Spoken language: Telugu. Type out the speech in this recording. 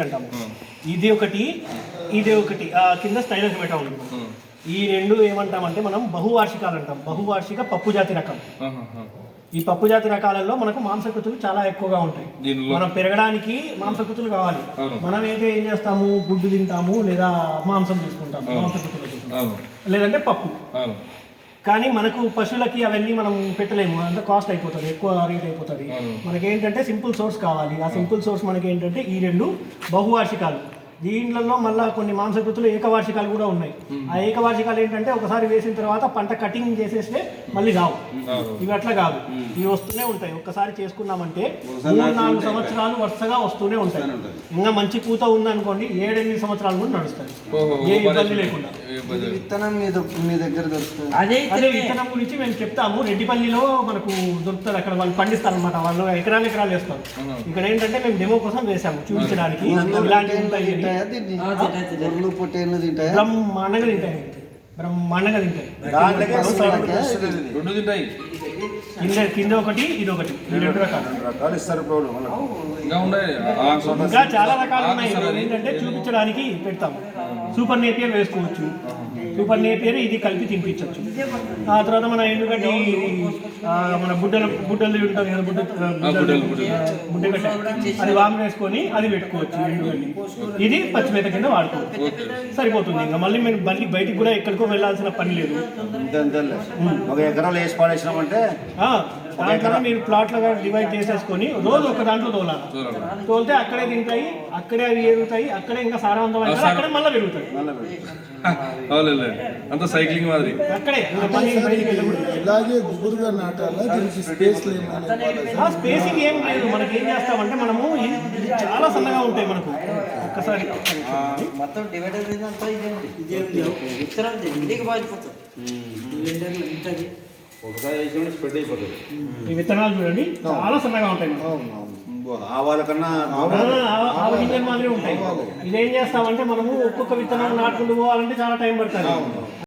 అంటాము. ఇది ఒకటి కింద స్థైరోమెటా ఉంది. ఈ రెండు ఏమంటామంటే మనం బహువార్షికాలు అంటాం. బహువార్షిక పప్పు జాతి రకం. ఈ పప్పు జాతి రకాలలో మనకు మాంసకృతులు చాలా ఎక్కువగా ఉంటాయి. మనం పెరగడానికి మాంసకృతులు కావాలి. మనం అయితే ఏం చేస్తాము, గుడ్డు తింటాము లేదా మాంసం తీసుకుంటాము, మాంసకృతులు లేదంటే పప్పు. కానీ మనకు పశువులకి అవన్నీ మనం పెట్టలేము, అంత కాస్ట్ అయిపోతుంది, ఎక్కువ రేట్ అయిపోతుంది. మనకేంటంటే సింపుల్ సోర్స్ కావాలి. ఆ సింపుల్ సోర్స్ మనకి ఏంటంటే ఈ రెండు బహువార్షికాలు. దీంట్లో మళ్ళీ కొన్ని మాంసకృతులు ఏకవార్షికాలు కూడా ఉన్నాయి. ఆ ఏకవార్షికాలు ఏంటంటే ఒకసారి వేసిన తర్వాత పంట కటింగ్ చేసేస్తే మళ్ళీ రావు. ఇవి అట్లా కాదు, ఇవి వస్తూనే ఉంటాయి. ఒక్కసారి చేసుకున్నామంటే 3-4 సంవత్సరాలు వరుసగా వస్తూనే ఉంటాయి. ఇంకా మంచి పూత ఉందనుకోండి 7-8 సంవత్సరాలు కూడా నడుస్తాయి, ఏ ఇబ్బంది లేకుండా. విత్తనం మీ దగ్గర దొరుకుతుంది. అదే విత్తనం గురించి మేము చెప్తాము. రెడ్డిపల్లిలో మనకు దొరుకుతుంది, అక్కడ వాళ్ళు పండిస్తారు అనమాట. వాళ్ళు ఎకరాలు వేస్తారు. ఇక్కడ ఏంటంటే మేము డెమో కోసం వేసాము, చూపించడానికి. ఇలాంటివి ఉంటాయి, పొట్టేళ్ళు తింటాయి, బ్రహ్మాండంగా తింటాయి, బ్రహ్మాండంగా తింటాయి. కింద ఒకటి, ఇది ఒకటి, ఈ 2 రకాలు. ఇంకా చాలా రకాలు ఉన్నాయి. ఏంటంటే చూపించడానికి పెడతాము. సూపర్ నేపియర్ వేసుకోవచ్చు. సూపర్ నేపియర్ ఇది కలిపి తినిపించవచ్చు. ఆ తర్వాత మన ఎందుకంటే మన బుడ్డలు ఉంటుంది కదా, బుడ్డ అది వాము వేసుకొని అది పెట్టుకోవచ్చు. ఇది పచ్చిమేత కింద వాడుకోవచ్చు, సరిపోతుంది. ఇంకా మళ్ళీ మేము బయటికి కూడా ఎక్కడికో వెళ్ళాల్సిన పని లేదు. ఒక ఎకరాలు వేసి పాడేసినామంటే దాంట్లో మీరు ప్లాట్లుగా డివైడ్ చేసేసుకొని రోజు ఒక దాంట్లో తోలితే అక్కడే తింటాయి, అక్కడే అవి ఎరుగుతాయి, అక్కడే ఇంకా సారవంతమైన అక్కడే మళ్ళీ పెరుగుతాయి. అంత సైక్లింగ్ మాదిరి అక్కడే ఇలాగే గుబురుగా నాటాలా? స్పేసింగ్ ఏం లేదు. మనకి ఏం చేస్తామంటే మనము చాలా సన్నగా ఉంటాయి మనకు. ఒక్కసారి మొత్తం డివైడర్ ఈ విత్తనాలు చూడండి, చాలా సన్నగా ఉంటాయి. ఆవాల కన్నా ఆవ గింజల మాదిరి ఉంటాయి. ఇదేం చేస్తామంటే మనము ఒక్కొక్క విత్తనాలు నాటుకుంటూ పోవాలంటే చాలా టైం పడుతుంది.